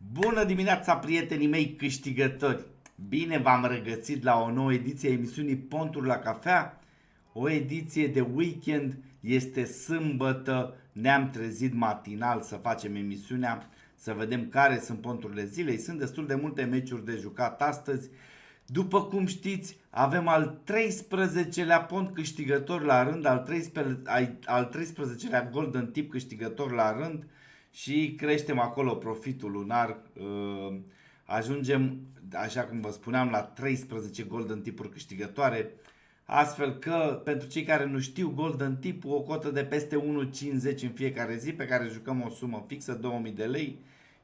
Bună dimineața, prietenii mei câștigători! Bine v-am regăsit la o nouă ediție a emisiunii Ponturi la Cafea. O ediție de weekend, este sâmbătă, ne-am trezit matinal să facem emisiunea, să vedem care sunt ponturile zilei. Sunt destul de multe meciuri de jucat astăzi. După cum știți, avem al 13-lea pont câștigător la rând, al 13-lea Golden Tip câștigător la rând și creștem acolo profitul lunar. Ajungem, așa cum vă spuneam, la 13 Golden Tipuri câștigătoare. Astfel că, pentru cei care nu știu, Golden Tip, o cotă de peste 1,50 în fiecare zi, pe care jucăm o sumă fixă, 2000 de lei,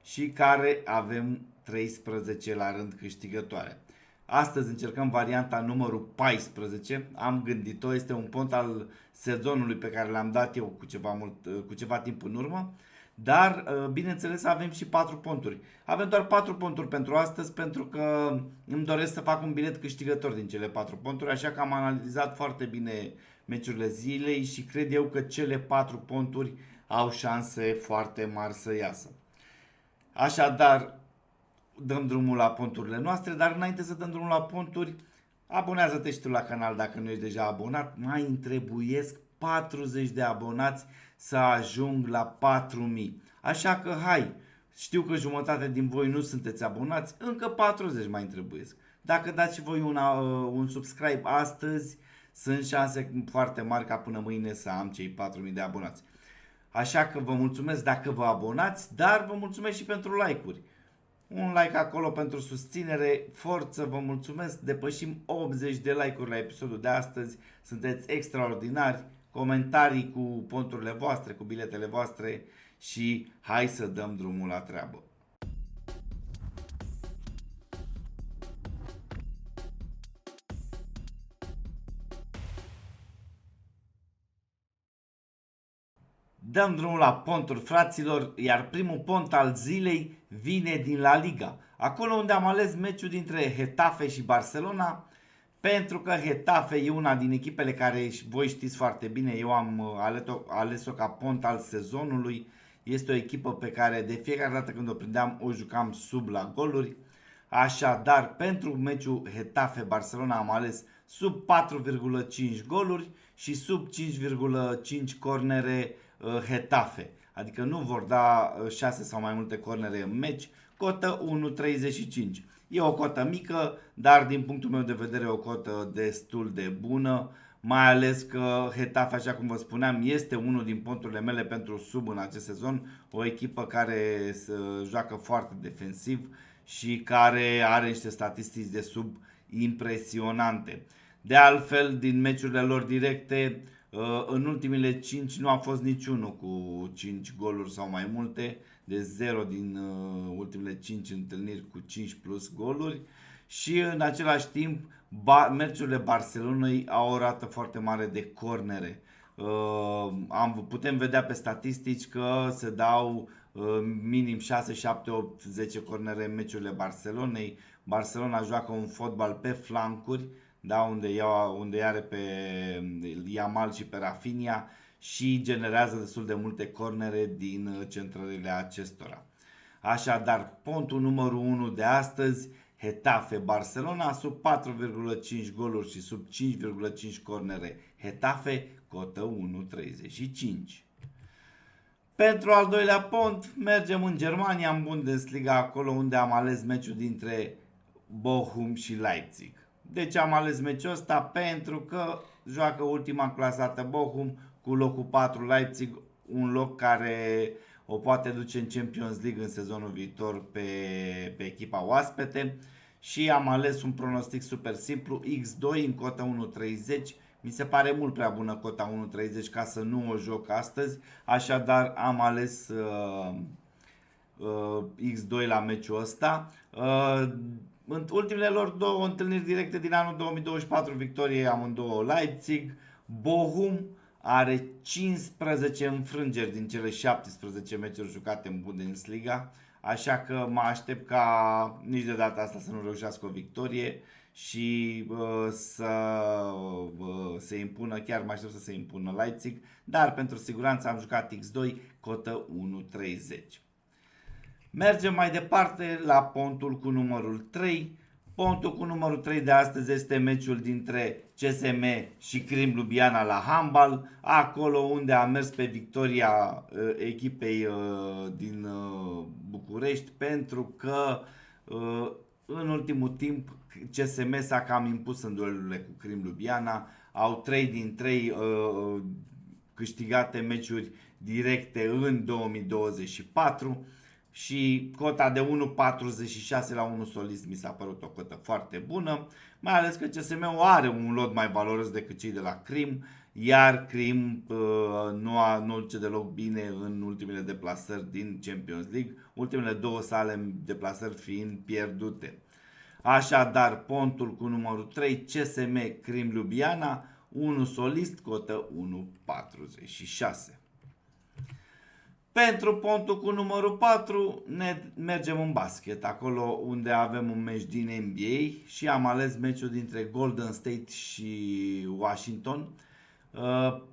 și care avem 13 la rând câștigătoare. Astăzi încercăm varianta numărul 14, am gândit-o, este un pont al sezonului pe care l-am dat eu cu ceva timp în urmă, dar bineînțeles avem și 4 ponturi. Avem doar 4 ponturi pentru astăzi pentru că îmi doresc să fac un bilet câștigător din cele 4 ponturi, așa că am analizat foarte bine meciurile zilei și cred eu că cele 4 ponturi au șanse foarte mari să iasă. Așadar, dăm drumul la ponturile noastre, dar înainte să dăm drumul la ponturi, abonează-te și tu la canal dacă nu ești deja abonat. Mai îmi trebuiesc 40 de abonați să ajung la 4000. Așa că hai, știu că jumătate din voi nu sunteți abonați, încă 40 mai îmi trebuiesc. Dacă dați și voi un subscribe astăzi, sunt șanse foarte mari ca până mâine să am cei 4000 de abonați. Așa că vă mulțumesc dacă vă abonați, dar vă mulțumesc și pentru like-uri. Un like acolo pentru susținere, forță, vă mulțumesc, depășim 80 de like-uri la episodul de astăzi, sunteți extraordinari, comentarii cu ponturile voastre, cu biletele voastre și hai să dăm drumul la treabă. Dăm drumul la ponturi, fraților, iar primul pont al zilei vine din La Liga. Acolo unde am ales meciul dintre Getafe și Barcelona, pentru că Getafe e una din echipele care voi știți foarte bine, eu am ales-o ca pont al sezonului. Este o echipă pe care de fiecare dată când o prindeam o jucam sub la goluri. Așadar, pentru meciul Getafe-Barcelona am ales sub 4,5 goluri și sub 5,5 cornere Getafe. Adică nu vor da 6 sau mai multe cornere în meci, cotă 1,35. E o cotă mică, dar din punctul meu de vedere o cotă destul de bună, mai ales că Getafe, așa cum vă spuneam, este unul din ponturile mele pentru sub în acest sezon, o echipă care joacă foarte defensiv și care are niște statistici de sub impresionante. De altfel, din meciurile lor directe, în ultimele 5 nu a fost niciunul cu 5 goluri sau mai multe, de 0 din ultimele 5 întâlniri cu 5 plus goluri și în același timp meciurile Barcelonei au o rată foarte mare de cornere. Putem vedea pe statistici că se dau minim 6, 7, 8, 10 cornere în meciurile Barcelonei. Barcelona joacă un fotbal pe flancuri, da, unde are pe Yamal și pe Rafinha și generează destul de multe cornere din centrările acestora. Așadar, pontul numărul 1 de astăzi, Getafe Barcelona, sub 4,5 goluri și sub 5,5 cornere. Getafe, cotă 1,35. Pentru al doilea pont, mergem în Germania, în Bundesliga, acolo unde am ales meciul dintre Bochum și Leipzig. De ce am ales meciul ăsta? Pentru că joacă ultima clasată Bochum cu locul 4 Leipzig, un loc care o poate duce în Champions League în sezonul viitor pe echipa oaspete și am ales un pronostic super simplu, X2 în cota 1,30. Mi se pare mult prea bună cota 1,30 ca să nu o joc astăzi, așadar am ales X2 la meciul ăsta. În ultimele lor două întâlniri directe din anul 2024, victorie amândouă Leipzig. Bochum are 15 înfrângeri din cele 17 meciuri jucate în Bundesliga, așa că mă aștept ca nici de data asta să nu reușească o victorie și să se impună, chiar mă aștept să se impună Leipzig, dar pentru siguranță am jucat X2, cotă 1,30. Mergem mai departe la pontul cu numărul 3. Pontul cu numărul 3 de astăzi este meciul dintre CSM și Crim Lubiana la handbal, acolo unde a mers pe victoria echipei din București, pentru că în ultimul timp CSM s-a cam impus în duelurile cu Crim Lubiana, au 3 din 3 câștigate meciuri directe în 2024 și cota de 1,46 la 1 solist mi s-a părut o cotă foarte bună, mai ales că CSM-ul are un lot mai valoros decât cei de la Crim, iar Crim nu duce deloc bine în ultimele deplasări din Champions League, ultimele două sale deplasări fiind pierdute. Așadar, pontul cu numărul 3, CSM Crim Lubiana, 1 solist, cotă 1,46. Pentru pontul cu numărul 4 ne mergem în basket, acolo unde avem un meci din NBA și am ales meciul dintre Golden State și Washington,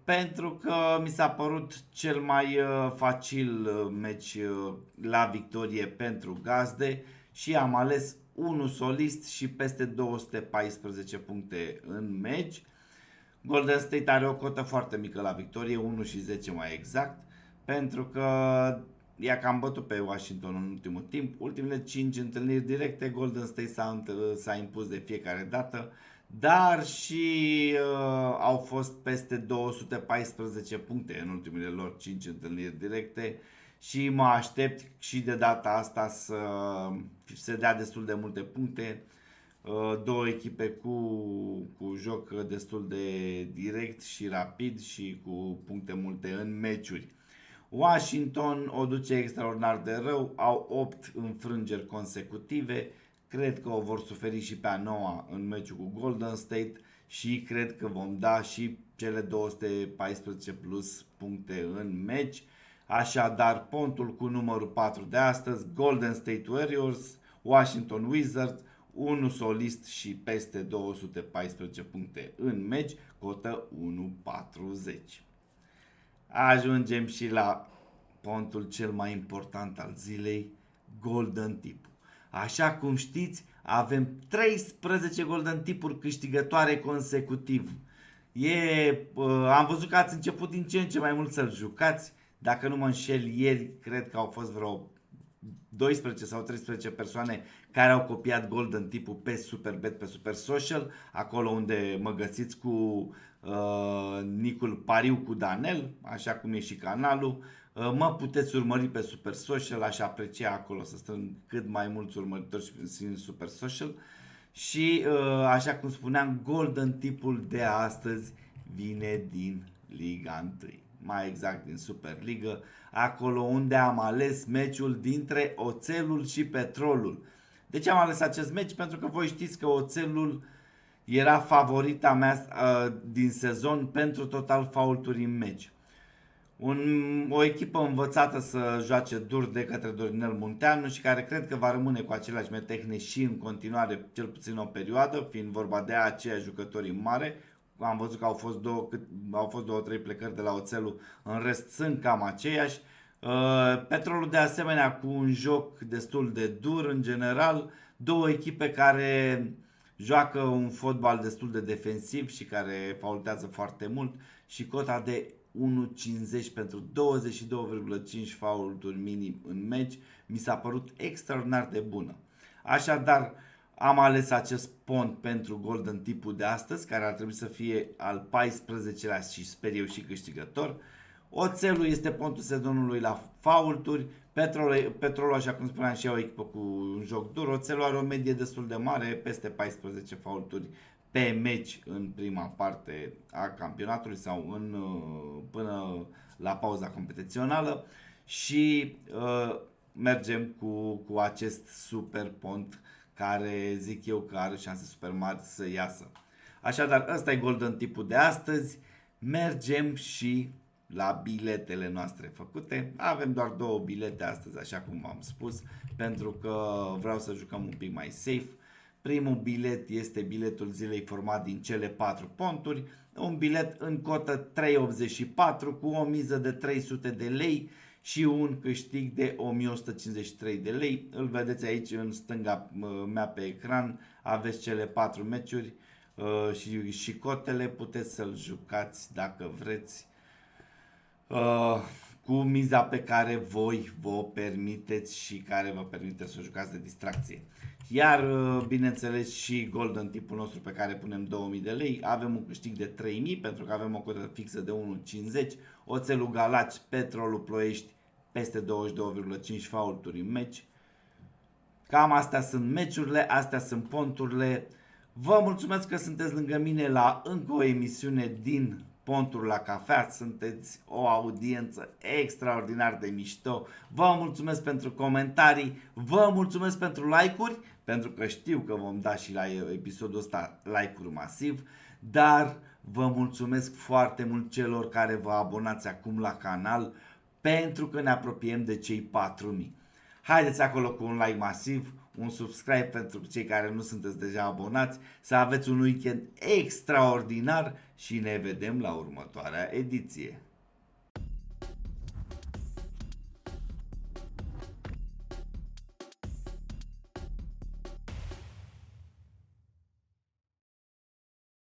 pentru că mi s-a părut cel mai facil meci la victorie pentru gazde și am ales 1 solist și peste 214 puncte în meci. Golden State are o cotă foarte mică la victorie, 1 și 10 mai exact, pentru că i-a cam bătut pe Washington în ultimul timp. Ultimele 5 întâlniri directe Golden State s-a impus de fiecare dată, dar și au fost peste 214 puncte în ultimele lor 5 întâlniri directe și mă aștept și de data asta să se dea destul de multe puncte. Două echipe cu joc destul de direct și rapid și cu puncte multe în meciuri. Washington o duce extraordinar de rău, au 8 înfrângeri consecutive, cred că o vor suferi și pe a noua în meciul cu Golden State și cred că vom da și cele 214 plus puncte în meci. Așadar, pontul cu numărul 4 de astăzi, Golden State Warriors, Washington Wizards, 1 solist și peste 214 puncte în meci, cotă 1,40. Ajungem și la pontul cel mai important al zilei, Golden Tip. Așa cum știți, avem 13 Golden Tipuri câștigătoare consecutiv. Am văzut că ați început din ce în ce mai mult să-l jucați. Dacă nu mă înșel, ieri cred că au fost vreo 12 sau 13 persoane care au copiat Golden Tip-ul pe Superbet, pe Super Social, acolo unde mă găsiți cu nicul Pariu cu Danel, așa cum e și canalul. Mă puteți urmări pe Super Social, aș aprecia acolo să strâng cât mai mulți urmăritori în Super Social. Și așa cum spuneam, Golden Tip-ul de astăzi vine din Liga 1, mai exact din Superliga, acolo unde am ales meciul dintre Oțelul și Petrolul. De ce am ales acest meci? Pentru că voi știți că Oțelul era favorita mea din sezon pentru total faulturi în meci. O echipă învățată să joace dur de către Dorinel Munteanu și care cred că va rămâne cu aceleași metehne și în continuare, cel puțin o perioadă, fiind vorba de aceiași jucători în mare. Am văzut că au fost două, trei plecări de la Oțelul, în rest sunt cam aceiași. Petrolul de asemenea cu un joc destul de dur în general, două echipe care joacă un fotbal destul de defensiv și care faultează foarte mult și cota de 1,50 pentru 22,5 faulturi minim în meci mi s-a părut extraordinar de bună. Așadar, am ales acest pont pentru Golden Tip-ul de astăzi, care ar trebui să fie al 14-lea și sper eu și câștigător. Oțelul este pontul sezonului la faulturi, Petrolul, așa cum spuneam, și o echipă cu un joc dur. Oțelul are o medie destul de mare, peste 14 faulturi pe meci în prima parte a campionatului sau până la pauza competițională și mergem cu acest super pont care zic eu că are șanse super mari să iasă. Așadar, ăsta e Golden Tip-ul de astăzi. Mergem și la biletele noastre făcute. Avem doar două bilete astăzi, așa cum v-am spus, pentru că vreau să jucăm un pic mai safe. Primul bilet este biletul zilei format din cele 4 ponturi, un bilet în cotă 3,84 cu o miză de 300 de lei și un câștig de 1153 de lei. Îl vedeți aici în stânga mea pe ecran, aveți cele 4 meciuri și cotele, puteți să-l jucați dacă vreți cu miza pe care voi vă permiteți și care vă permite să o jucați de distracție. Iar, bineînțeles, și Golden tipul nostru pe care punem 2000 de lei, avem un câștig de 3000 pentru că avem o cotă fixă de 1,50, oțelul Galați, Petrolul Ploiești peste 22,5 faulturi în meci. Cam astea sunt meciurile, astea sunt ponturile. Vă mulțumesc că sunteți lângă mine la încă o emisiune din Ponturi la Cafea. Sunteți o audiență extraordinar de mișto. Vă mulțumesc pentru comentarii, vă mulțumesc pentru like-uri, pentru că știu că vom da și la episodul ăsta like-uri masiv, dar vă mulțumesc foarte mult celor care vă abonați acum la canal, pentru că ne apropiem de cei 4000. Haideți acolo cu un like masiv, un subscribe pentru cei care nu sunteți deja abonați, să aveți un weekend extraordinar și ne vedem la următoarea ediție.